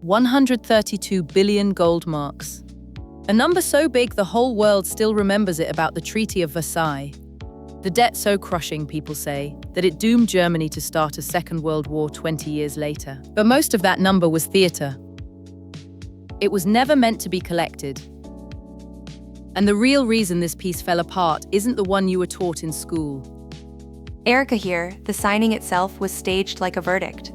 132 billion gold marks. A number so big the whole world still remembers it about the Treaty of Versailles. The debt so crushing, people say, that it doomed Germany to start a Second World War 20 years later. But most of that number was theatre. It was never meant to be collected. And the real reason this piece fell apart isn't the one you were taught in school. Erica here, the signing itself was staged like a verdict.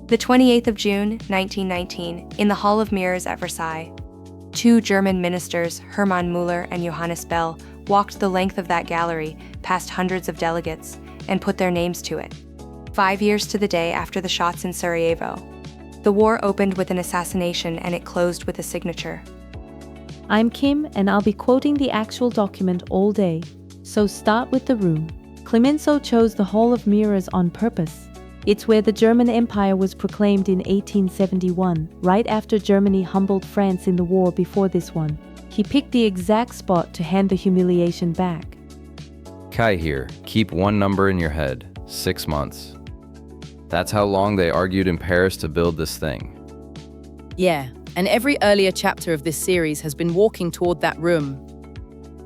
The 28th of June, 1919, in the Hall of Mirrors at Versailles, two German ministers, Hermann Müller and Johannes Bell, walked the length of that gallery, past hundreds of delegates, and put their names to it. 5 years to the day after the shots in Sarajevo. The war opened with an assassination and it closed with a signature. I'm Kim, and I'll be quoting the actual document all day. So start with the room. Clemenceau chose the Hall of Mirrors on purpose. It's where the German Empire was proclaimed in 1871, right after Germany humbled France in the war before this one. He picked the exact spot to hand the humiliation back. Kai here, keep one number in your head, 6 months. That's how long they argued in Paris to build this thing. Yeah, and every earlier chapter of this series has been walking toward that room.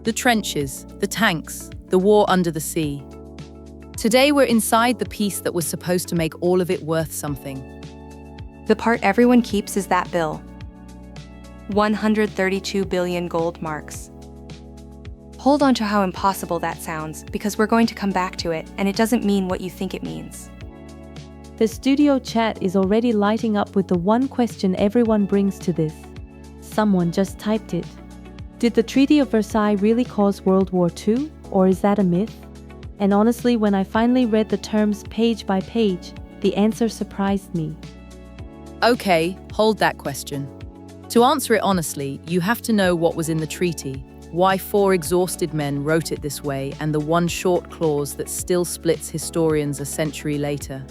The trenches, the tanks, the war under the sea. Today we're inside the piece that was supposed to make all of it worth something. The part everyone keeps is that bill. 132 billion gold marks. Hold on to how impossible that sounds, because we're going to come back to it, and it doesn't mean what you think it means. The studio chat is already lighting up with the one question everyone brings to this. Someone just typed it. Did the Treaty of Versailles really cause World War II, or is that a myth? And honestly, when I finally read the terms page by page, the answer surprised me. Okay, hold that question. To answer it honestly, you have to know what was in the treaty, why 4 exhausted men wrote it this way, and the one short clause that still splits historians a century later.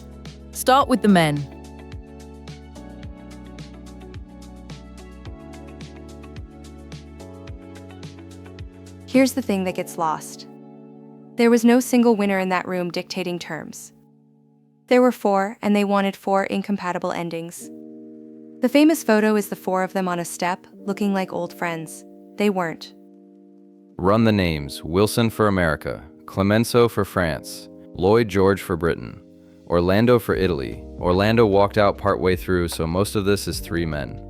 Start with the men. Here's the thing that gets lost. There was no single winner in that room dictating terms. There were 4, and they wanted 4 incompatible endings. The famous photo is the 4 of them on a step, looking like old friends. They weren't. Run the names: Wilson for America, Clemenceau for France, Lloyd George for Britain, Orlando for Italy. Orlando walked out partway through, so most of this is 3 men.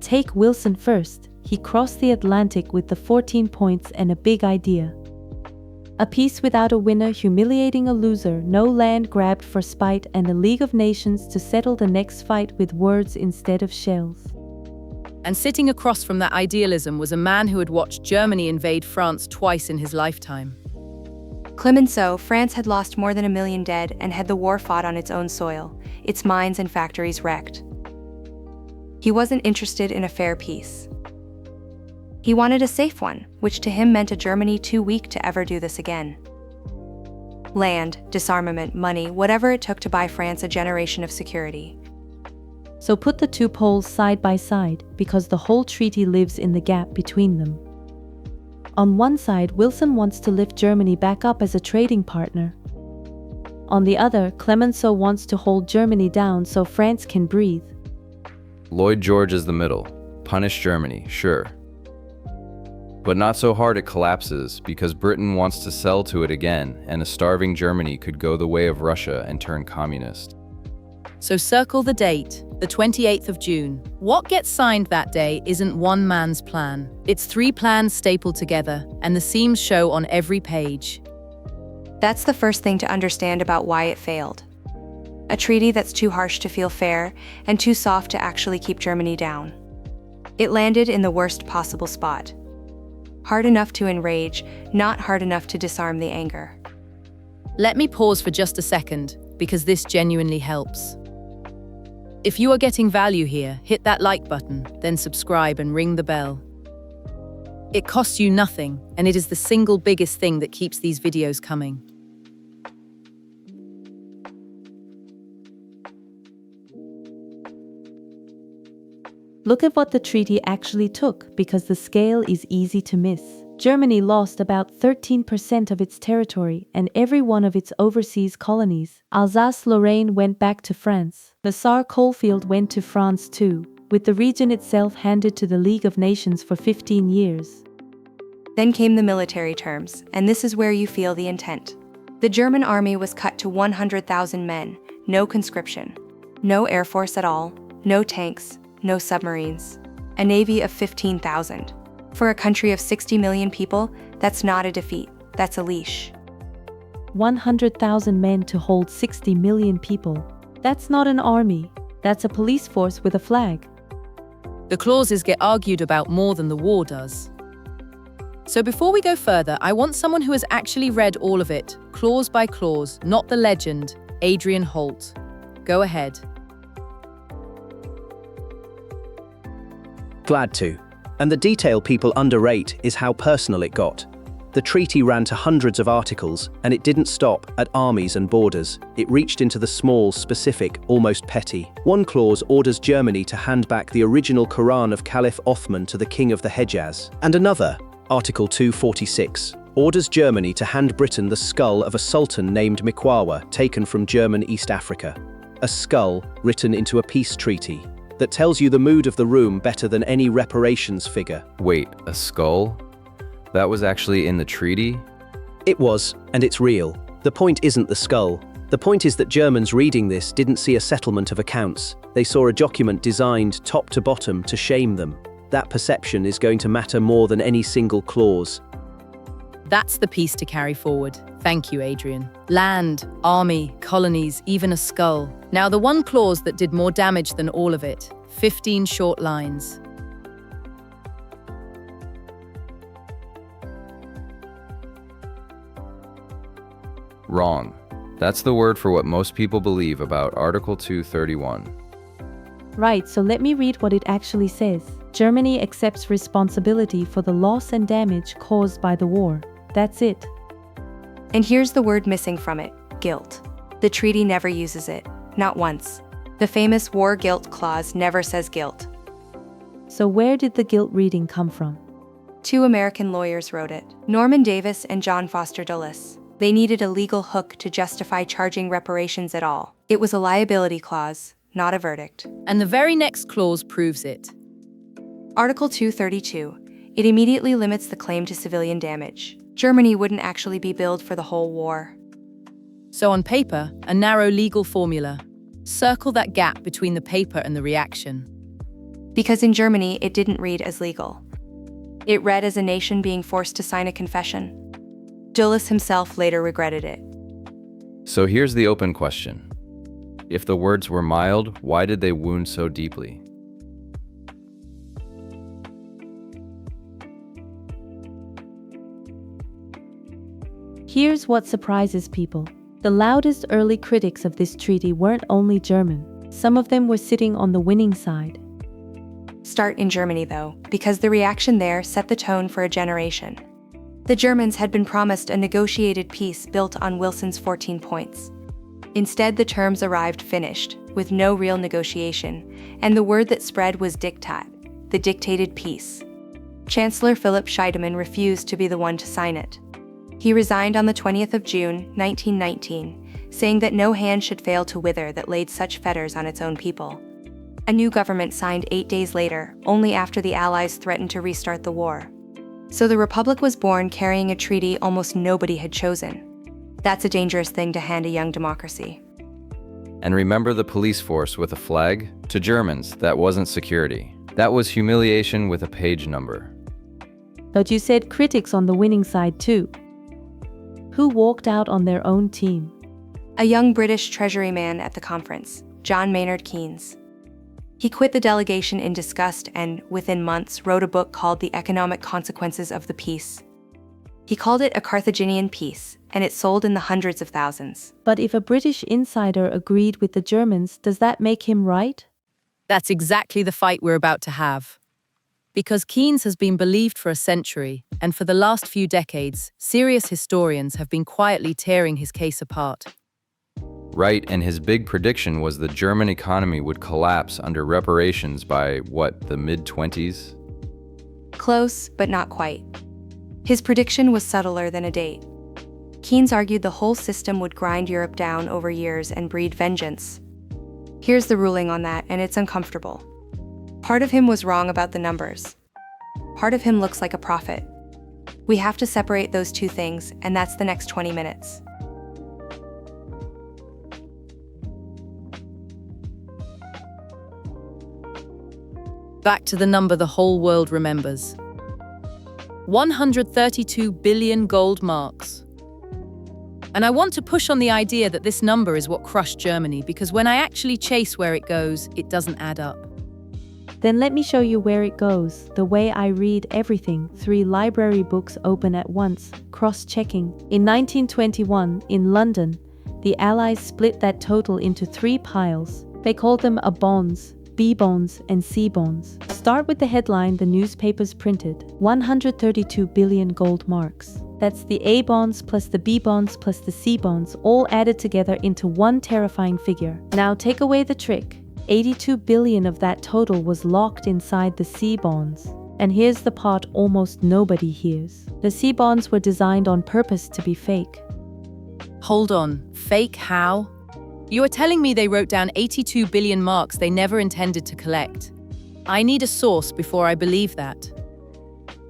Take Wilson first. He crossed the Atlantic with the 14 points and a big idea. A peace without a winner, humiliating a loser, no land grabbed for spite, and a League of Nations to settle the next fight with words instead of shells. And sitting across from that idealism was a man who had watched Germany invade France twice in his lifetime. Clemenceau, France had lost more than 1 million dead and had the war fought on its own soil, its mines and factories wrecked. He wasn't interested in a fair peace. He wanted a safe one, which to him meant a Germany too weak to ever do this again. Land, disarmament, money, whatever it took to buy France a generation of security. So put the 2 poles side by side, because the whole treaty lives in the gap between them. On one side, Wilson wants to lift Germany back up as a trading partner. On the other, Clemenceau wants to hold Germany down so France can breathe. Lloyd George is the middle. Punish Germany, sure. But not so hard it collapses, because Britain wants to sell to it again, and a starving Germany could go the way of Russia and turn communist. So circle the date, the 28th of June. What gets signed that day isn't one man's plan. It's 3 plans stapled together, and the seams show on every page. That's the first thing to understand about why it failed. A treaty that's too harsh to feel fair, and too soft to actually keep Germany down. It landed in the worst possible spot. Hard enough to enrage, not hard enough to disarm the anger. Let me pause for just a second, because this genuinely helps. If you are getting value here, hit that like button, then subscribe and ring the bell. It costs you nothing, and it is the single biggest thing that keeps these videos coming. Look at what the treaty actually took, because the scale is easy to miss. Germany lost about 13% of its territory and every one of its overseas colonies. Alsace-Lorraine went back to France. Nassau Coalfield went to France too, with the region itself handed to the League of Nations for 15 years. Then came the military terms, and this is where you feel the intent. The German army was cut to 100,000 men, no conscription, no air force at all, no tanks, no submarines, a navy of 15,000. For a country of 60 million people, that's not a defeat, that's a leash. 100,000 men to hold 60 million people. That's not an army, that's a police force with a flag. The clauses get argued about more than the war does. So before we go further, I want someone who has actually read all of it, clause by clause, not the legend, Adrian Holt. Go ahead. Glad to. And the detail people underrate is how personal it got. The treaty ran to hundreds of articles, and it didn't stop at armies and borders. It reached into the small, specific, almost petty. One clause orders Germany to hand back the original Quran of Caliph Othman to the King of the Hejaz. And another, Article 246, orders Germany to hand Britain the skull of a sultan named Mikwawa, taken from German East Africa. A skull written into a peace treaty that tells you the mood of the room better than any reparations figure. Wait, a skull? That was actually in the treaty? It was, and it's real. The point isn't the skull. The point is that Germans reading this didn't see a settlement of accounts. They saw a document designed top to bottom to shame them. That perception is going to matter more than any single clause. That's the piece to carry forward. Thank you, Adrian. Land, army, colonies, even a skull. Now the one clause that did more damage than all of it. 15 short lines. Wrong. That's the word for what most people believe about Article 231. Right, so let me read what it actually says. Germany accepts responsibility for the loss and damage caused by the war. That's it. And here's the word missing from it, guilt. The treaty never uses it, not once. The famous war guilt clause never says guilt. So where did the guilt reading come from? Two American lawyers wrote it, Norman Davis and John Foster Dulles. They needed a legal hook to justify charging reparations at all. It was a liability clause, not a verdict. And the very next clause proves it. Article 232. It immediately limits the claim to civilian damage. Germany wouldn't actually be billed for the whole war. So on paper, a narrow legal formula. Circle that gap between the paper and the reaction. Because in Germany, it didn't read as legal. It read as a nation being forced to sign a confession. Dulles himself later regretted it. So here's the open question. If the words were mild, why did they wound so deeply? Here's what surprises people. The loudest early critics of this treaty weren't only German. Some of them were sitting on the winning side. Start in Germany, though, because the reaction there set the tone for a generation. The Germans had been promised a negotiated peace built on Wilson's 14 points. Instead, the terms arrived finished, with no real negotiation, and the word that spread was diktat, the dictated peace. Chancellor Philipp Scheidemann refused to be the one to sign it. He resigned on the 20th of June, 1919, saying that no hand should fail to wither that laid such fetters on its own people. A new government signed 8 days later, only after the Allies threatened to restart the war. So the Republic was born carrying a treaty almost nobody had chosen. That's a dangerous thing to hand a young democracy. And remember the police force with a flag? To Germans, that wasn't security. That was humiliation with a page number. But you said critics on the winning side too. Who walked out on their own team? A young British Treasury man at the conference, John Maynard Keynes. He quit the delegation in disgust and, within months, wrote a book called The Economic Consequences of the Peace. He called it a Carthaginian peace, and it sold in the hundreds of thousands. But if a British insider agreed with the Germans, does that make him right? That's exactly the fight we're about to have. Because Keynes has been believed for a century, and for the last few decades, serious historians have been quietly tearing his case apart. Right, and his big prediction was the German economy would collapse under reparations by, the mid-20s? Close, but not quite. His prediction was subtler than a date. Keynes argued the whole system would grind Europe down over years and breed vengeance. Here's the ruling on that, and it's uncomfortable. Part of him was wrong about the numbers. Part of him looks like a prophet. We have to separate those two things, and that's the next 20 minutes. Back to the number the whole world remembers. 132 billion gold marks. And I want to push on the idea that this number is what crushed Germany, because when I actually chase where it goes, it doesn't add up. Then let me show you where it goes, the way I read everything, 3 library books open at once, cross-checking. In 1921, in London, the Allies split that total into 3 piles. They called them A bonds, B bonds, and C bonds. Start with the headline the newspapers printed, 132 billion gold marks. That's the A bonds plus the B bonds plus the C bonds, all added together into one terrifying figure. Now take away the trick. 82 billion of that total was locked inside the C bonds. And here's the part almost nobody hears. The C bonds were designed on purpose to be fake. Hold on, fake how? You are telling me they wrote down 82 billion marks they never intended to collect. I need a source before I believe that.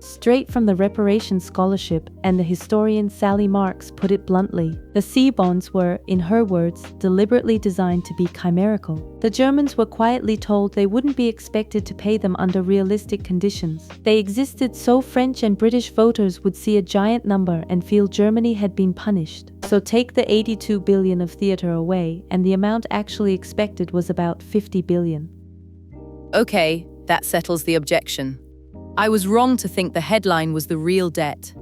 Straight from the Reparations Scholarship, and the historian Sally Marks put it bluntly, the C bonds were, in her words, deliberately designed to be chimerical. The Germans were quietly told they wouldn't be expected to pay them under realistic conditions. They existed so French and British voters would see a giant number and feel Germany had been punished. So take the 82 billion of theater away, and the amount actually expected was about 50 billion. Okay, that settles the objection. I was wrong to think the headline was the real debt.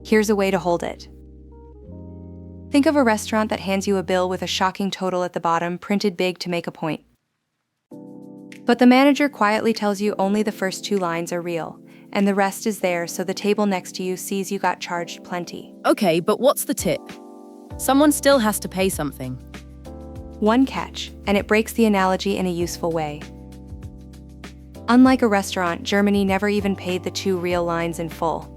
Here's a way to hold it. Think of a restaurant that hands you a bill with a shocking total at the bottom, printed big to make a point. But the manager quietly tells you only the first 2 lines are real, and the rest is there so the table next to you sees you got charged plenty. Okay, but what's the tip? Someone still has to pay something. One catch, and it breaks the analogy in a useful way. Unlike a restaurant, Germany never even paid the 2 real lines in full.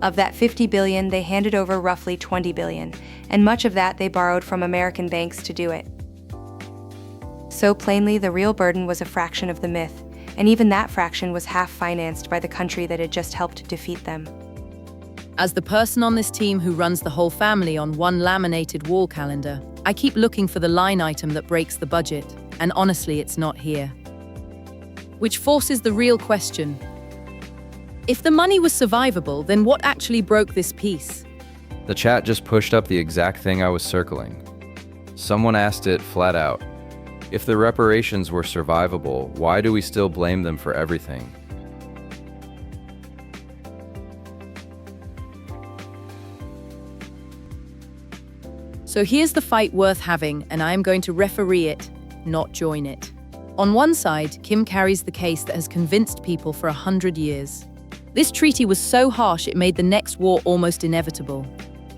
Of that 50 billion, they handed over roughly 20 billion, and much of that they borrowed from American banks to do it. So plainly, the real burden was a fraction of the myth, and even that fraction was half financed by the country that had just helped defeat them. As the person on this team who runs the whole family on one laminated wall calendar, I keep looking for the line item that breaks the budget, and honestly, it's not here. Which forces the real question. If the money was survivable, then what actually broke this piece? The chat just pushed up the exact thing I was circling. Someone asked it flat out. If the reparations were survivable, why do we still blame them for everything? So here's the fight worth having, and I am going to referee it, not join it. On one side, Kim carries the case that has convinced people for 100 years. This treaty was so harsh it made the next war almost inevitable.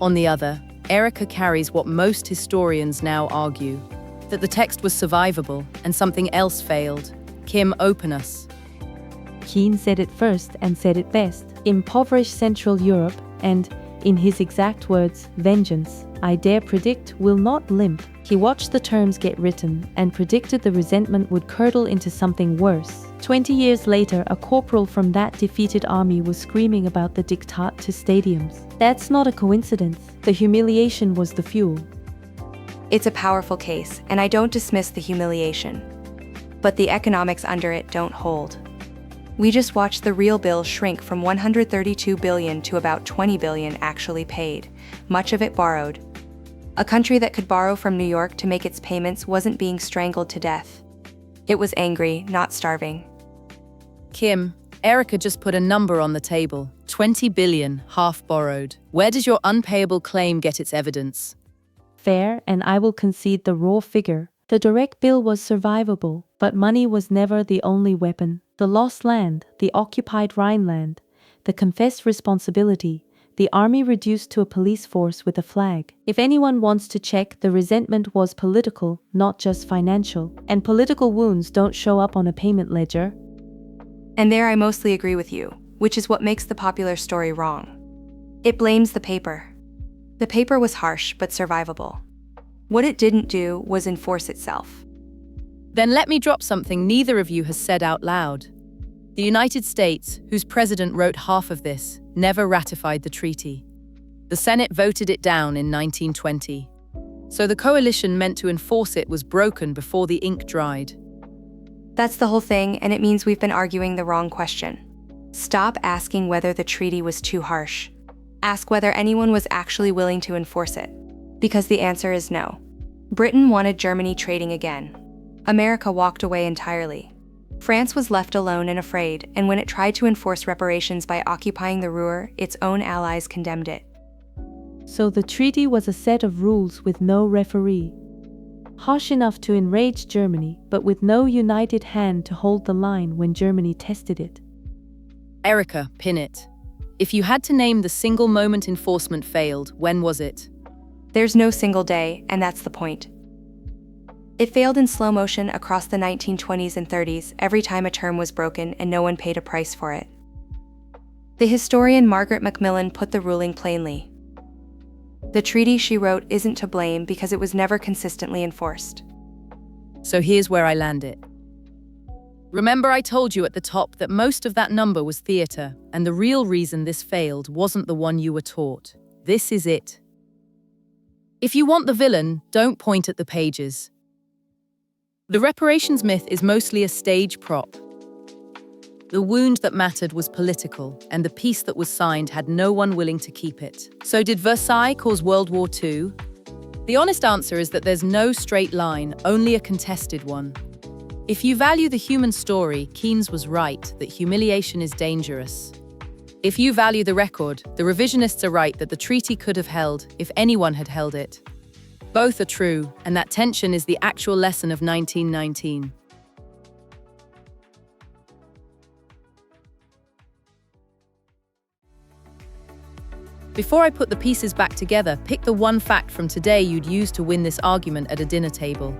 On the other, Erica carries what most historians now argue, that the text was survivable and something else failed. Kim, open us. Keynes said it first and said it best. Impoverished Central Europe and, in his exact words, vengeance, I dare predict, will not limp. He watched the terms get written and predicted the resentment would curdle into something worse. 20 years later, a corporal from that defeated army was screaming about the diktat to stadiums. That's not a coincidence. The humiliation was the fuel. It's a powerful case, and I don't dismiss the humiliation. But the economics under it don't hold. We just watched the real bill shrink from 132 billion to about 20 billion actually paid, much of it borrowed. A country that could borrow from New York to make its payments wasn't being strangled to death. It was angry, not starving. Kim, Erica just put a number on the table. 20 billion, half borrowed. Where does your unpayable claim get its evidence? Fair, and I will concede the raw figure. The direct bill was survivable, but money was never the only weapon. The lost land, the occupied Rhineland, the confessed responsibility, the army reduced to a police force with a flag. If anyone wants to check, the resentment was political, not just financial. And political wounds don't show up on a payment ledger. And there I mostly agree with you. which is what makes the popular story wrong. It blames the paper. The paper was harsh but survivable. What it didn't do was enforce itself. Then let me drop something neither of you has said out loud. The United States, whose president wrote half of this, never ratified the treaty. The Senate voted it down in 1920. So the coalition meant to enforce it was broken before the ink dried. That's the whole thing, and it means we've been arguing the wrong question. Stop asking whether the treaty was too harsh. Ask whether anyone was actually willing to enforce it. Because the answer is no. Britain wanted Germany trading again. America walked away entirely. France was left alone and afraid, and when it tried to enforce reparations by occupying the Ruhr, its own allies condemned it. So the treaty was a set of rules with no referee. Harsh enough to enrage Germany, but with no united hand to hold the line when Germany tested it. Erica, pin it. If you had to name the single moment enforcement failed, when was it? There's no single day, and that's the point. It failed in slow motion across the 1920s and 30s every time a term was broken and no one paid a price for it. The historian Margaret Macmillan put the ruling plainly. The treaty she wrote isn't to blame because it was never consistently enforced. So here's where I land it. Remember I told you at the top that most of that number was theatre, and the real reason this failed wasn't the one you were taught. This is it. If you want the villain, don't point at the pages. The reparations myth is mostly a stage prop. The wound that mattered was political, and the peace that was signed had no one willing to keep it. So did Versailles cause World War II? The honest answer is that there's no straight line, only a contested one. If you value the human story, Keynes was right that humiliation is dangerous. If you value the record, the revisionists are right that the treaty could have held if anyone had held it. Both are true, and that tension is the actual lesson of 1919. Before I put the pieces back together, pick the one fact from today you'd use to win this argument at a dinner table.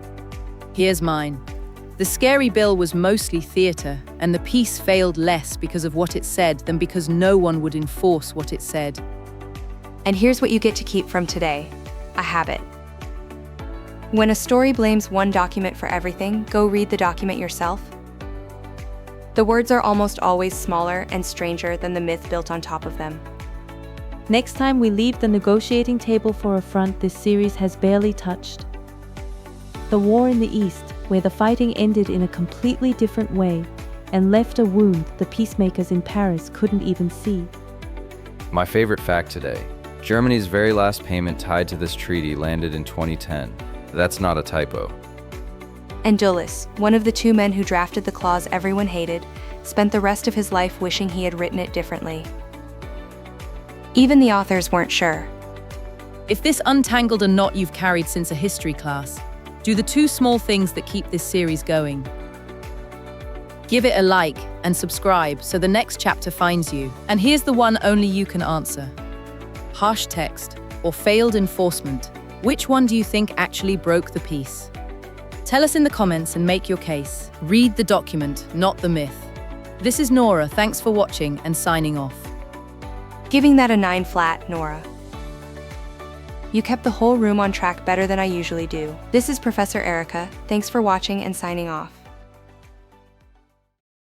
Here's mine. The scary bill was mostly theatre, and the piece failed less because of what it said than because no one would enforce what it said. And here's what you get to keep from today: a habit. When a story blames one document for everything, go read the document yourself. The words are almost always smaller and stranger than the myth built on top of them. Next time we leave the negotiating table for a front this series has barely touched. The war in the East, where the fighting ended in a completely different way and left a wound the peacemakers in Paris couldn't even see. My favorite fact today: Germany's very last payment tied to this treaty landed in 2010. That's not a typo. And Dulles, one of the two men who drafted the clause everyone hated, spent the rest of his life wishing he had written it differently. Even the authors weren't sure. If this untangled a knot you've carried since a history class, do the two small things that keep this series going. Give it a like and subscribe so the next chapter finds you. And here's the one only you can answer. Harsh text or failed enforcement? Which one do you think actually broke the peace? Tell us in the comments and make your case. Read the document, not the myth. This is Nora, thanks for watching and signing off. Giving that a 9 flat, Nora. You kept the whole room on track better than I usually do. This is Professor Erica, thanks for watching and signing off.